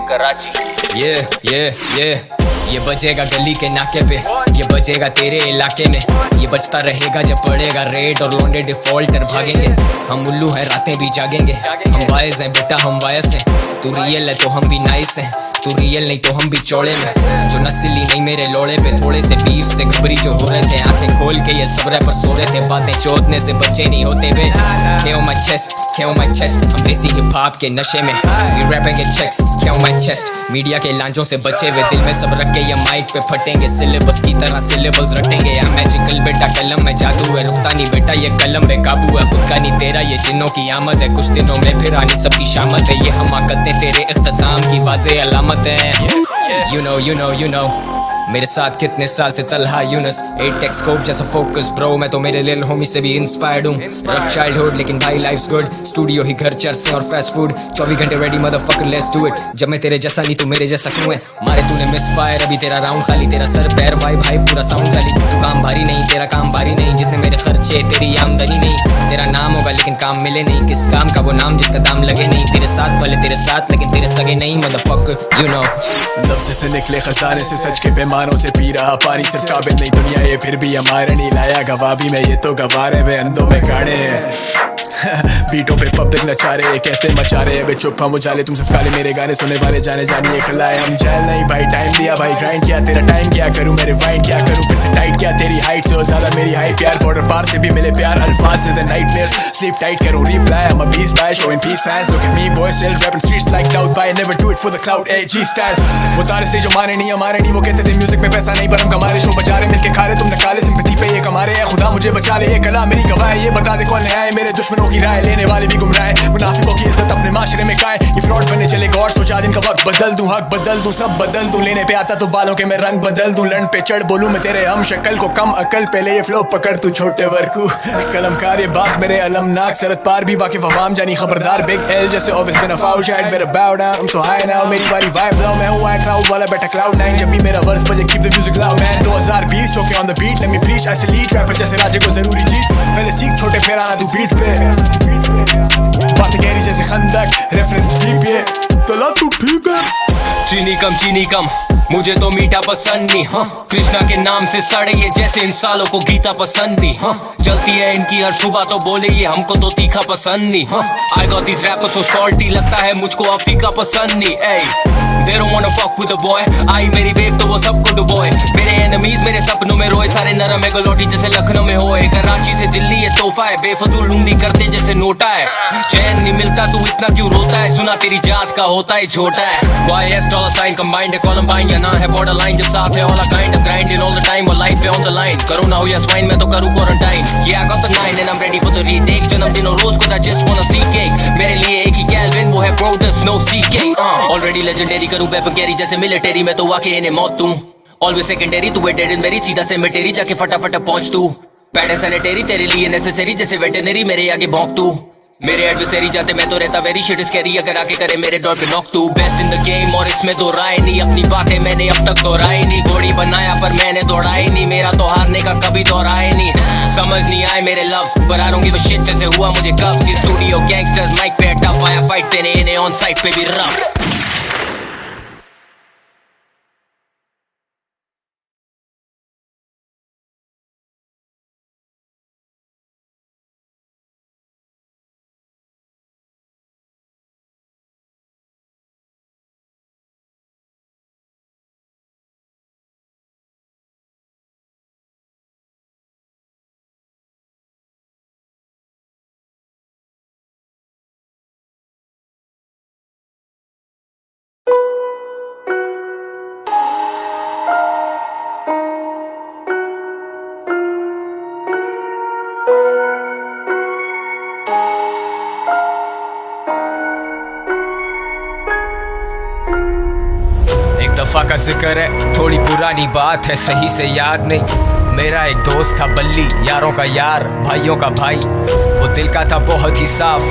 कराची। ये बजेगा गली के नाके पे, ये बजेगा तेरे इलाके में, ये बजता रहेगा जब पड़ेगा रेड और लौंडे डिफॉल्टर भागेंगे। हम उल्लू हैं रातें भी जागेंगे, हम वाइज हैं बेटा हम वायस हैं, तू रियल है तो हम भी नाइस हैं, तू रियल नहीं तो हम भी चौड़े में। जो नस्ली नहीं मेरे लोड़े पे, थोड़े से बीफ से घबरी जो हो रहे थे, आंखें खोल के ये सब रैपर सो रहे थे, बातें चोदने से बच्चे नहीं होते वे। Kill my chest, kill my chest, हम देसी हिप हॉप के नशे में, we rapping it checks, kill my chest। Media के लांचों से बचे हुए दिल में सब रख के ये माइक पे फटेंगे, सिलेबस की तरह सिलेबल्स रटेंगे। या मैजिकल बेटा कलम में जादू है, रुकता नहीं बेटा ये कलम बेकाबू है, खुद का नहीं तेरा ये जिन्नों की आमद है, कुछ दिनों में फिर आनी सबकी शामत है, ये हमाकतें तेरे इख्तिताम की वाज़े अलामत है। You know मेरे साथ कितने साल से तलहा यूनस, 8 स्कोप जैसा फोकस ब्रो, मैं तो मेरे लिल होमी से भी इंस्पायर्ड हूँ। रफ चाइल्डहुड लेकिन भाई लाइफ्स गुड, स्टूडियो ही घर चर्चे और फास्ट फूड, 24 घंटे ready motherfucker let's do it. जब मैं तेरे जैसा नहीं तू मेरे जैसा क्यों है, मारे तूने मिस फायर अभी तेरा राउंड खाली, तेरा सर पैर भाई पूरा साउंड खाली। तू काम भारी नहीं तेरा काम भारी नहीं, जितने मेरे खर्चे तेरी आमदनी नहीं, तेरा नाम होगा लेकिन काम मिले नहीं, किस काम का वो नाम जिसका दाम लगे नहीं, तेरे साथ वाले तेरे साथ लेकिन तेरे सगे नहीं मदरफकर। You know लफ्ज़ से निकले खजाने से, सच के पैमानों से पी रहा पानी, सिर्फ काबिल नहीं दुनिया ये फिर भी हमारे नहीं लाया गवाह भी मैं, ये तो गवारे वे अंधों में गाड़े हैं। बीटों पे पब्लिक नचा रहे ये कहते मचा रहे वे चुप हम उजाले, तुम सिर्फ खाली मेरे गाने सुने वाले जाने जानिए खिलाए हम जेल नहीं भाई। टाइम दिया भाई ग्राइंड किया तेरा टाइम क्या करूँ मैं रिवाइंड क्या करूँ, फिर से टाइट किया तेरी हाइट से और ज्यादा मेरी हाइट, प्यार बॉर्डर पार से भी मिले प्यार, अल्फाज से द नाइटमेयर्स स्लीप टाइट करूँ reply, I'm a beast by showing peace signs, look at me boy still rapping streets like cloud by, never do it for the cloud AG style। वो तारे से जो मारे नहीं हमारे नहीं, वो कहते थे म्यूजिक में पैसा नहीं पर हम कमा रहे, शो बजा रहे मिलके खा रहे, तुमने काले सिंपैथी पे ये कमा रहे हैं, खुदा मुझे बचा ले ये कला मेरी गवाह है, ये बता दे कौन ले आए मेरे दुश्मनों की राय, लेने वाले भी गुमराह है, मुनाफिकों की इज्जत अपने माशरे में काए, ये फ्रॉड बनने चले गॉड सोचा जिनका वक्त बदल दूं, हक बदल दूं, सब बदल दूं, लेने पे आता तो बालों के मैं रंग बदल दूं, लंड पे चढ़ बोलूं मैं तेरे हम शक्ल को कम अकल, पहले ये फ्लो पकड़ तू छोटे वर्कू, कलमकार ये बात मेरे अलमनाक, सरत पार भी वाकिफ अवाम जानी खबरदार, बिग एल जैसे ऑफिस में नफाउ शायद मेरा bow down, I'm so high now, मेरी बारी vibe low, मैं हूँ white cloud वाला बेटा cloud 9, जब भी मेरा वर्स बजे keep the music loud man, 2020 चौके on the beat, let me preach, ऐसे लीड रैपर जैसे राजे को जरूरी जीत, पहले सीख छोटे फिर आना तू बीट पे, बातें गहरी जैसे खंदक रेफरेंस डीप ये तला तू ठीक है। चीनी कम मुझे तो मीठा पसंद नहीं, हाँ कृष्णा के नाम से सड़े ये जैसे इन सालों को गीता पसंद नहीं, हाँ जलती है इनकी हर सुबह तो बोले ये हमको तो तीखा पसंद नहीं, हाँ I got these rappers so salty लगता है मुझको अफ्रीका पसंद नहीं, they don't wanna fuck with the boy, आई मेरी वेव तो वो सबको डुबोए, मेरे एनिमीज मेरे सपनों में रोए, सारे नरम है गलोटी जैसे लखनऊ में होए, कराची से दिल्ली ये तोहफा है, बेफजूल लूंगी करते जैसे नोटा है, चैन नहीं मिलता तू इतना क्यों रोता है, सुना तेरी जात का होता है छोटा है, YS डॉलर साइन कंबाइंड है कॉलम्बाइन या ना है बॉर्डर लाइन, जब साथ है all kind of grinding all the time और लाइफ पे ऑन द लाइन, करो ना हो या स्वाइन मैं तो करूँ quarantine, yeah I got the 9 and I'm ready for the retake, जन्मदिन और रोज को I just wanna see cake, मेरे लिए एक ही कैल्विन वो है ब्रो द स्नो सी केक, ऑलरेडी लेजेंडरी करूँ वेपन कैरी जैसे मिलिटरी में तो आके इन्हें मौत दूं, ऑलवेज सेकेंडरी तू वेटेड इन वेरी सीधा से मेटेरी जाके फटाफट पहुंच तू, पैड सैनिटरी तेरे लिए नेसेसरी जैसे वेटनरी मेरे आगे भौंक तू, मेरे एडवर्सरी जाते मैं तो रहता वेरी शिट स्कैरी, अगर आके करे मेरे डॉट पे नॉक तू, बेस्ट इन द गेम और इसमें दो राय नहीं, अपनी बातें मैंने अब तक दोहराई नहीं, घोड़ी बनाया पर मैंने दौड़ाई नहीं, मेरा तो हारने का कभी दोहराए नहीं, समझ नहीं आए मेरे लव पर I don't give a shit जैसे हुआ मुझे कब, ये स्टूडियो गैंगस्टर्स माइक पे टफ आया फाइट देने इन्हें ऑन साइट पे भी रफ। दफा का जिक्र है थोड़ी पुरानी बात है सही से याद नहीं, मेरा एक दोस्त था बल्ली, यारों का यार भाइयों का भाई, वो दिल का था बहुत ही साफ,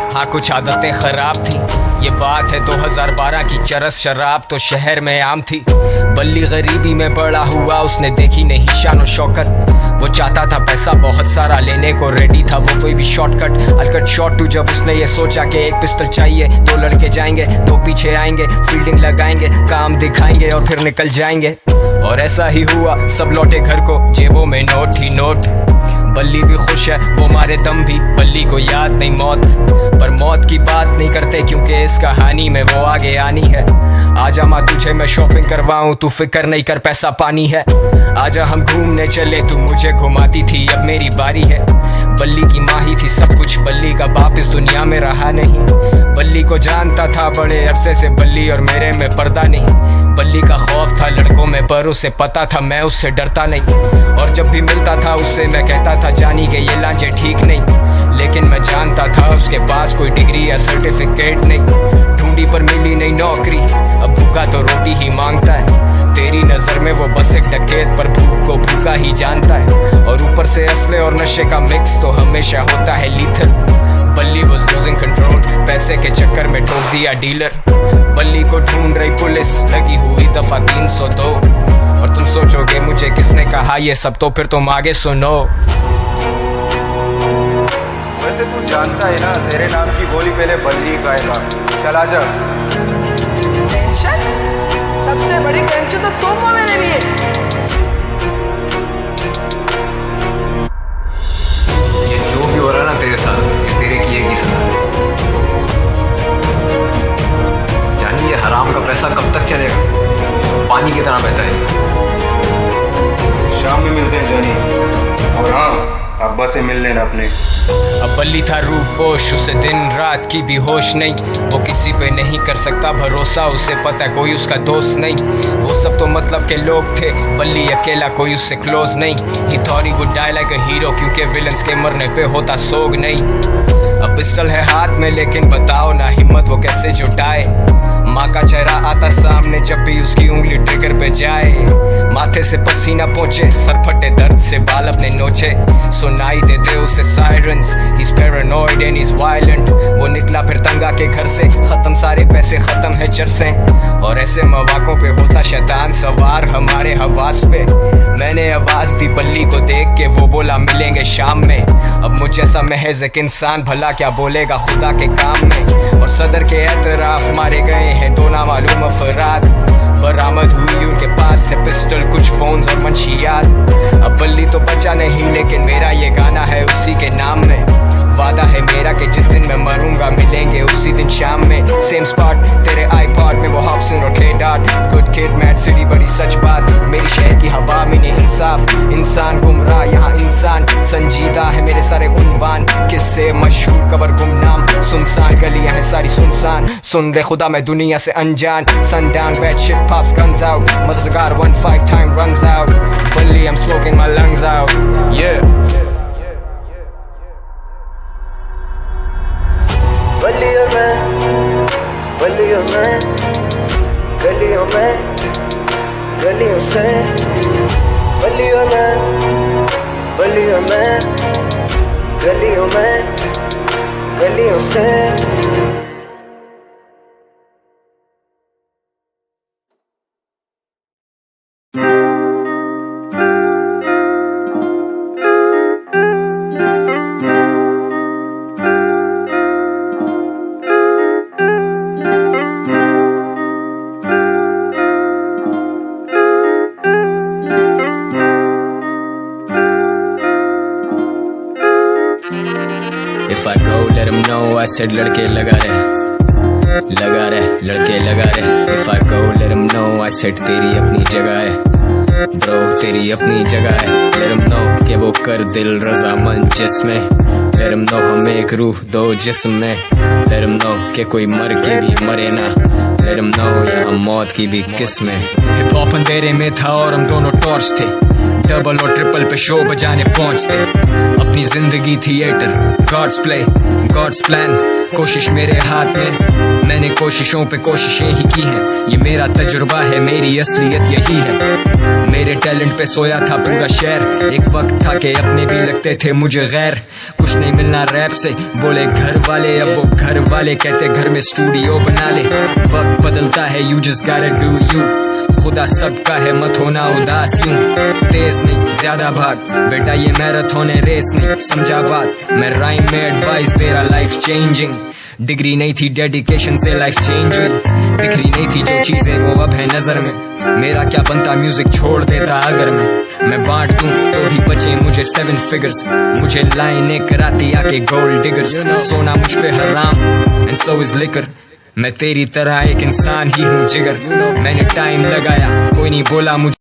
हाँ कुछ आदतें खराब थी। ये बात है 2012 की, चरस शराब तो शहर में आम थी। बल्ली गरीबी में बड़ा हुआ, उसने देखी नहीं शान और शौकत। वो चाहता था पैसा बहुत सारा, लेने को रेडी था वो कोई भी शॉर्टकट। अलकट शॉट टू जब उसने ये सोचा कि एक पिस्टल चाहिए, 2 लड़के जाएंगे, 2 पीछे आएंगे, फील्डिंग लगाएंगे, काम दिखाएंगे और फिर निकल जाएंगे। और ऐसा ही हुआ, सब लौटे घर को, जेबों में नोट ही नोट। बल्ली भी खुश है, वो मारे दम भी, बल्ली को याद नहीं मौत। पर मौत की बात नहीं करते क्योंकि इस कहानी में वो आगे आनी है। आजा माँ तुझे मैं शॉपिंग करवाऊं, तू फिक्र नहीं कर पैसा पानी है। आजा हम घूमने चले, तू मुझे घुमाती थी, अब मेरी बारी है। बल्ली की माँ ही थी सब कुछ, बल्ली का बाप इस दुनिया में रहा नहीं। बल्ली को जानता था बड़े अरसे से, बल्ली और मेरे में पर्दा नहीं। बल्ली का खौफ था लड़कों में, पर उसे पता था मैं उससे डरता नहीं। और जब भी मिलता था उससे मैं कहता था जानी के ये लांचे ठीक नहीं। लेकिन मैं जानता था उसके पास कोई डिग्री या सर्टिफिकेट नहीं। ढूंढी पर मिली नहीं नौकरी, अब भूखा तो रोटी ही मांगता है। तेरी नजर में वो बस एक डकैत, पर भूख को भूखा ही जानता है। और ऊपर से असले और नशे का मिक्स तो हमेशा होता है लीथल। बल्ली was losing control, पैसे के चक्कर में ठोक दिया डीलर। बल्ली को ढूंढ रही पुलिस, लगी हुई दफा 302। और तुम सोचोगे मुझे किसने कहा ये सब, तो फिर तुम आगे सुनो। वैसे तू जानता है ना, तेरे नाम की बोली पहले बल्ली गाएगा। चला जा। टेंशन? सबसे बड़ी टेंशन तो तुम हो मेरे लिए। ये जो भी हो रहा है ना तेरे साथ, ये तेरे किए की सजा। जानी ये हराम का पैसा कब तक चलेगा, पानी की तरह बहता है। शाम में मिलते हैं जानी, और हाँ अब्बा से मिल लेना अपने। अब बल्ली था रूपोश, उसे दिन रात की भी होश नहीं। वो किसी पे नहीं कर सकता भरोसा, उसे पता है कोई उसका दोस्त नहीं। वो सब तो मतलब के लोग थे, बल्ली अकेला कोई उससे क्लोज नहीं। He thought he would die like a hero, क्योंकि विलन्स के मरने पे होता सोग नहीं। अब पिस्टल है हाथ में, लेकिन बताओ ना हिम्मत वो कैसे जुटाए। माँ का चेहरा आता सामने जब भी उसकी उंगली ट्रिगर पे जाए। माथे से पसीना पहुंचे, सर फटे दर्द से बाल अपने नोचे। सुनाई देते उसे sirens, he's paranoid and he's violent। वो निकला फिर तंगा के घर से, खत्म सारे पैसे, खत्म है चरसें। और ऐसे मौकों पे होता शैतान सवार हमारे हवास पे। मैंने आवाज दी बल्ली को देख के, वो बोला मिलेंगे शाम में। अब मुझ जैसा महज एक इंसान भला क्या बोलेगा खुदा के काम में। और सदर के एतराफ मारे गए हैं 2 नामालूम अफराद। बरामद हुई उनके पास से पिस्टल, कुछ फोन्स और मंशियात। अब बल्ली तो बचा नहीं, लेकिन मेरा ये गाना है उसी के नाम में। वादा है मेरा कि जिस दिन मैं मरूंगा मिलेंगे उसी दिन शाम में। सेम स्पॉट तेरे आईपॉड में, वो हॉब्सन और K-Dot। Good kid mad city बड़ी सच बात, मेरी शहर की हवा में नहीं इंसाफ। इंसान गुमराह यहाँ इंसान संजीदा है, मेरे सारे उन्वान किससे मशहूर कबर गुमनाम। सुनसान गलियां हैं सारी सुनसान, सुन ले खुदा मैं दुनिया से अनजान। Sundown bad shit pops guns out, मददगार 1-5 time runs out। Bully I'm smoking my lungs out, yeah। बल्ली और मैं, बल्ली और मैं, गलियों में, गलियों से। बल्ली और मैं, बल्ली और मैं, गलियों में, गलियों से। If I go let him know I said लड़के लगा रहे, लगा रहे, लड़के लगा रहे। If I go let him know I said तेरी अपनी जगह है, ब्रो तेरी अपनी जगह है। Let him know कि वो कर दिल रजामंद जिसमें। Let him know हमें एक रूह दो जिस्म में। Let him know कि कोई मर के भी मरे ना। Let him know यहाँ मौत की भी किस्में। हिप हॉप अंधेरे में था और हम दोनों टॉर्च थे, डबल और ट्रिपल पे शो बजाने पहुंचते। अपनी जिंदगी theatre, God's play, God's plan. कोशिश मेरे हाथ में, मैंने कोशिशों पे कोशिशें ही की हैं। ये मेरा तजुर्बा है, मेरी असलियत यही है। मेरे टैलेंट पे सोया था पूरा शहर, एक वक्त था कि अपने भी लगते थे मुझे गैर। कुछ नहीं मिलना रैप से बोले घर वाले, अब वो घर वाले कहते घर में स्टूडियो बना ले। वक्त बदलता है, you just gotta do you। खुदा सबका है, मत होना उदास यूं। तेज नहीं ज्यादा भाग बेटा, ये मैराथन है रेस नहीं, समझा बात। मैं राइम में एडवाइस दे रहा, लाइफ चेंजिंग। डिग्री नहीं थी डेडिकेशन से लाइफ चेंज हुई, दिखरी नहीं थी जो चीजें वो अब है नजर में। मेरा क्या बनता म्यूजिक छोड़ देता अगर मैं बांट दूं तो भी बचे मुझे 7 फिगर्स। मुझे लाइनें कराती आके गोल्ड डिगर्स, सोना मुझ पे हराम एंड सो इज लिकर। मैं तेरी तरह एक इंसान ही हूँ जिगर, मैंने टाइम लगाया कोई नहीं बोला मुझे।